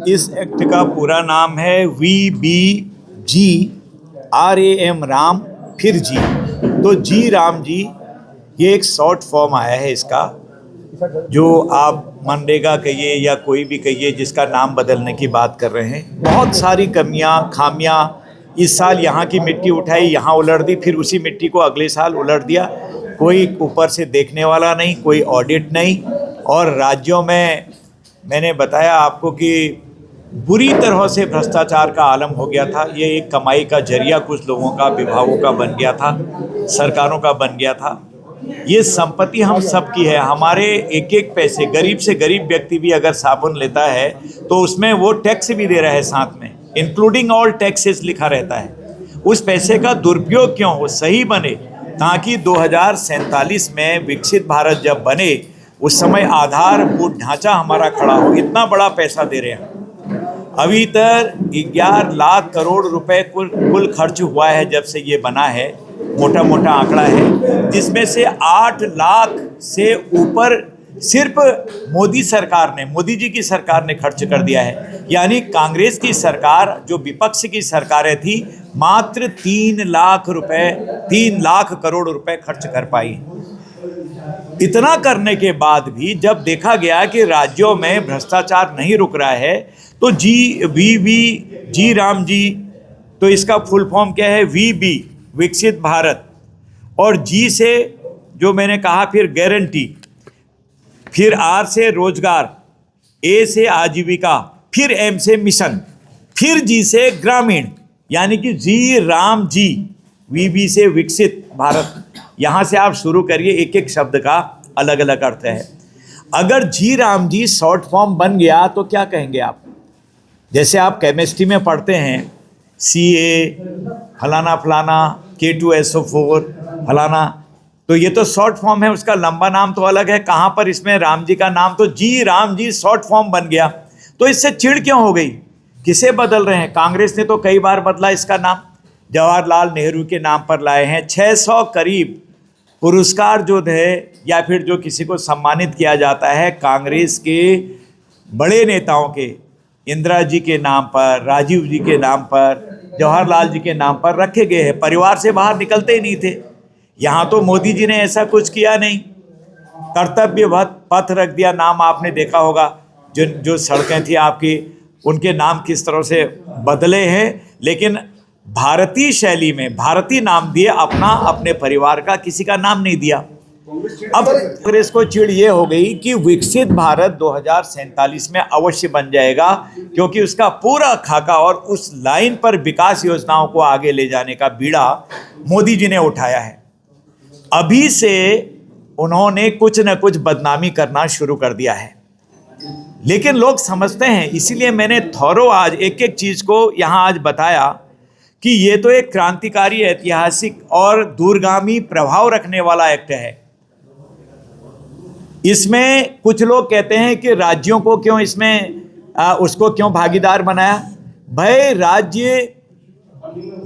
इस एक्ट का पूरा नाम है VBG RAM, राम फिर जी। तो जी राम जी ये एक शॉर्ट फॉर्म आया है इसका, जो आप मनरेगा कहिए या कोई भी कहिए जिसका नाम बदलने की बात कर रहे हैं। बहुत सारी कमियां खामियां, इस साल यहाँ की मिट्टी उठाई यहाँ उलट दी, फिर उसी मिट्टी को अगले साल उलट दिया। कोई ऊपर से देखने वाला नहीं, कोई ऑडिट नहीं। और राज्यों में मैंने बताया आपको कि बुरी तरह से भ्रष्टाचार का आलम हो गया था। ये एक कमाई का जरिया कुछ लोगों का, विभागों का बन गया था, सरकारों का बन गया था। ये संपत्ति हम सब की है। हमारे एक एक पैसे, गरीब से गरीब व्यक्ति भी अगर साबुन लेता है तो उसमें वो टैक्स भी दे रहा है साथ में, इंक्लूडिंग ऑल टैक्सेस लिखा रहता है। उस पैसे का दुरुपयोग क्यों हो, सही बने, ताकि 2047 में विकसित भारत जब बने उस समय आधारभूत ढांचा हमारा खड़ा हो। इतना बड़ा पैसा दे रहे हैं। अभी तक 11 लाख करोड़ रुपए कुल खर्च हुआ है जब से ये बना है। मोटा मोटा आंकड़ा है, जिसमें से 8 लाख से ऊपर सिर्फ मोदी सरकार ने, मोदी जी की सरकार ने खर्च कर दिया है। यानी कांग्रेस की सरकार, जो विपक्ष की सरकारें थी, मात्र 3 लाख करोड़ रुपए खर्च कर पाई। इतना करने के बाद भी जब देखा गया कि राज्यों में भ्रष्टाचार नहीं रुक रहा है, तो जी राम जी, तो इसका फुल फॉर्म क्या है? VB विकसित भारत, और G से जो मैंने कहा फिर गारंटी, फिर R से रोजगार, A से आजीविका, फिर M से मिशन, फिर G से ग्रामीण। यानी कि जी राम जी, VB से विकसित भारत। यहाँ से आप शुरू करिए, एक एक शब्द का अलग अलग अर्थ है। अगर जी राम जी शॉर्ट फॉर्म बन गया तो क्या कहेंगे आप? जैसे आप केमिस्ट्री में पढ़ते हैं Ca फलाना फलाना, K2SO4 फलाना, तो ये तो शॉर्ट फॉर्म है, उसका लंबा नाम तो अलग है। कहाँ पर इसमें राम जी का नाम, तो जी राम जी शॉर्ट फॉर्म बन गया। तो इससे चिढ़ क्यों हो गई? किसे बदल रहे हैं? कांग्रेस ने तो कई बार बदला इसका नाम, जवाहरलाल नेहरू के नाम पर लाए हैं। 600 करीब पुरस्कार जो थे, या फिर जो किसी को सम्मानित किया जाता है कांग्रेस के बड़े नेताओं के, इंदिरा जी के नाम पर, राजीव जी के नाम पर, जवाहरलाल जी के नाम पर रखे गए हैं। परिवार से बाहर निकलते ही नहीं थे। यहाँ तो मोदी जी ने ऐसा कुछ किया नहीं। कर्तव्य पथ रख दिया, नाम आपने देखा होगा, जो सड़कें थी आपकी, उनके नाम किस तरह से बदले हैं, लेकिन भारतीय शैली में भारतीय नाम दिए, अपना अपने परिवार का किसी का नाम नहीं दिया। अब कांग्रेस को चिढ़ ये हो गई कि विकसित भारत 2047 में अवश्य बन जाएगा, क्योंकि उसका पूरा खाका और उस लाइन पर विकास योजनाओं को आगे ले जाने का बीड़ा मोदी जी ने उठाया है। अभी से उन्होंने कुछ न कुछ बदनामी करना शुरू कर दिया है, लेकिन लोग समझते हैं। इसीलिए मैंने थोरो आज एक एक चीज को यहाँ आज बताया कि ये तो एक क्रांतिकारी, ऐतिहासिक और दूरगामी प्रभाव रखने वाला एक्ट है। इसमें कुछ लोग कहते हैं कि राज्यों को क्यों इसमें उसको क्यों भागीदार बनाया? भाई, राज्य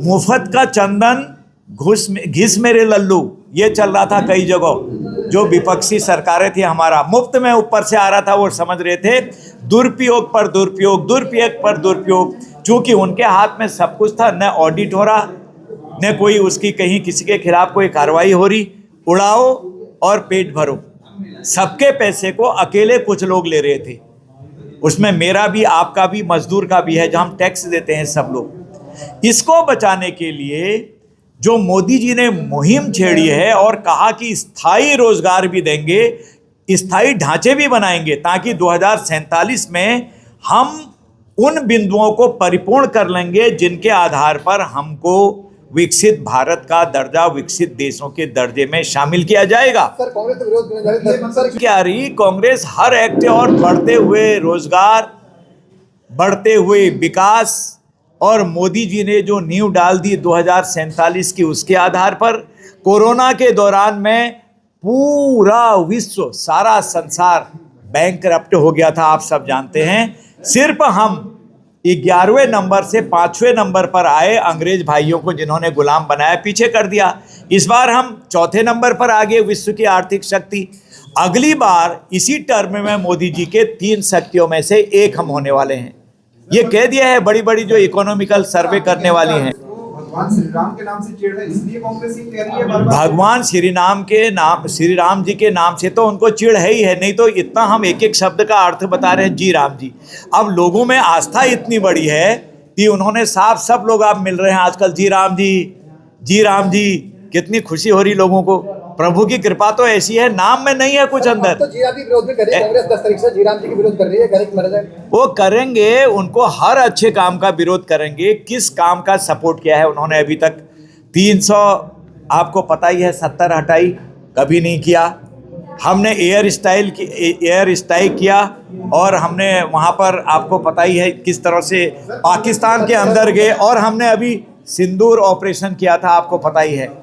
मुफ्त का चंदन घिस मेरे लल्लू, ये चल रहा था कई जगह। जो विपक्षी सरकारें थी, हमारा मुफ्त में ऊपर से आ रहा था, वो समझ रहे थे दुरुपयोग पर दुरुपयोग, दुरुपयोग पर दुरुपयोग। चूंकि उनके हाथ में सब कुछ था, न ऑडिट हो रहा, न कोई उसकी कहीं किसी के खिलाफ कोई कार्रवाई हो रही। उड़ाओ और पेट भरो। सबके पैसे को अकेले कुछ लोग ले रहे थे। उसमें मेरा भी, आपका भी, मजदूर का भी है, जहां हम टैक्स देते हैं सब लोग। इसको बचाने के लिए जो मोदी जी ने मुहिम छेड़ी है और कहा कि स्थायी रोजगार भी देंगे, स्थायी ढांचे भी बनाएंगे, ताकि 2047 में हम उन बिंदुओं को परिपूर्ण कर लेंगे जिनके आधार पर हमको विकसित भारत का दर्जा विकसित देशों के दर्जे में शामिल किया जाएगा। सर, कांग्रेस तो विरोध क्या रही कांग्रेस? हर एक्ट और बढ़ते हुए रोजगार, बढ़ते हुए विकास, और मोदी जी ने जो नींव डाल दी 2047 की, उसके आधार पर कोरोना के दौरान में पूरा विश्व, सारा संसार बैंकरप्ट हो गया था, आप सब जानते हैं। सिर्फ हम 11वें नंबर से 5वें नंबर पर आए, अंग्रेज भाइयों को जिन्होंने गुलाम बनाया पीछे कर दिया। इस बार हम चौथे नंबर पर आ गए विश्व की आर्थिक शक्ति। अगली बार इसी टर्म में मोदी जी के 3 शक्तियों में से एक हम होने वाले हैं। ये कह दिया है बड़ी बड़ी जो इकोनॉमिकल सर्वे करने वाली हैं। भगवान श्री राम के नाम से चिढ़ है, इसलिए कांग्रेस ही कह रही है बार-बार। भगवान श्री राम जी के नाम से तो उनको चिढ़ है ही है, नहीं तो इतना हम एक एक शब्द का अर्थ बता रहे हैं जी राम जी। अब लोगों में आस्था इतनी बड़ी है कि उन्होंने साफ सब लोग आप मिल रहे हैं आजकल जी राम जी, जी राम जी, कितनी खुशी हो रही लोगों को। प्रभु की कृपा तो ऐसी है, नाम में नहीं है कुछ अंदर। तो जी राम जी विरोध में कर रही है कांग्रेस, 10 तारीख से जी राम जी की विरोध कर रही है, घर मर जाए। वो करेंगे, उनको हर अच्छे काम का विरोध करेंगे। किस काम का सपोर्ट किया है उन्होंने अभी तक? 300 आपको पता ही है 70 हटाई, कभी नहीं किया। हमने एयर स्ट्राइक किया और हमने वहाँ पर आपको पता ही है किस तरह से पाकिस्तान के अंदर गए, और हमने अभी सिंदूर ऑपरेशन किया था, आपको पता ही है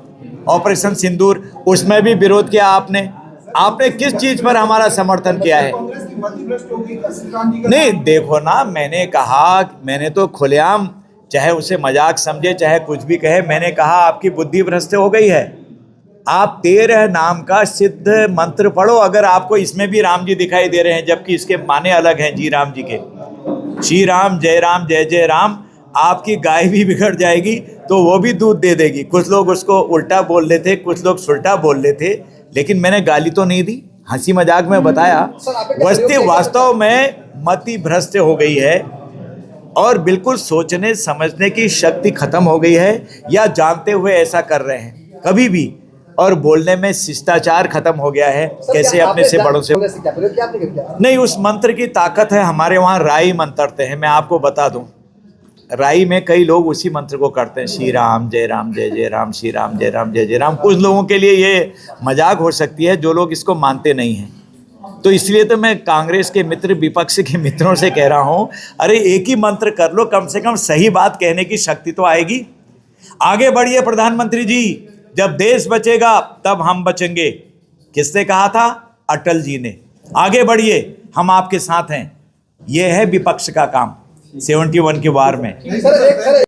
ऑपरेशन सिंदूर, उसमें भी विरोध किया आपने किस चीज पर हमारा समर्थन किया है? कांग्रेस की मति भ्रष्ट हो गई क्या श्री राम जी का? नहीं देखो ना, मैंने कहा, मैंने तो खुलेआम, चाहे उसे मजाक समझे चाहे कुछ भी कहे, मैंने कहा आपकी बुद्धि भ्रष्ट हो गई है। आप 13 नाम का सिद्ध मंत्र पढ़ो, अगर आपको इसमें भी राम जी दिखाई दे रहे हैं जबकि इसके माने अलग हैं जी राम जी के। श्री राम जय जय राम, आपकी गाय भी बिगड़ जाएगी तो वो भी दूध दे देगी। कुछ लोग उसको उल्टा बोल लेते, कुछ लोग सुल्टा बोल लेते, लेकिन मैंने गाली तो नहीं दी, हंसी मजाक में बताया। वास्तव में मति भ्रष्ट हो गई है और बिल्कुल सोचने समझने की शक्ति खत्म हो गई है, या जानते हुए ऐसा कर रहे हैं कभी भी, और बोलने में शिष्टाचार खत्म हो गया है। कैसे अपने से बड़ों से नहीं, उस मंत्र की ताकत है। हमारे वहाँ राई मंत्रते हैं, मैं आपको बता दूं, राई में कई लोग उसी मंत्र को करते हैं, श्री राम जय जय राम, श्री राम जय जय राम। कुछ लोगों के लिए ये मजाक हो सकती है, जो लोग इसको मानते नहीं हैं। तो इसलिए तो मैं कांग्रेस के मित्र, विपक्ष के मित्रों से कह रहा हूं, अरे एक ही मंत्र कर लो, कम से कम सही बात कहने की शक्ति तो आएगी। आगे बढ़िए प्रधानमंत्री जी, जब देश बचेगा तब हम बचेंगे, किसने कहा था? अटल जी ने। आगे बढ़िए, हम आपके साथ हैं। ये है विपक्ष का काम 71 के वार में। सर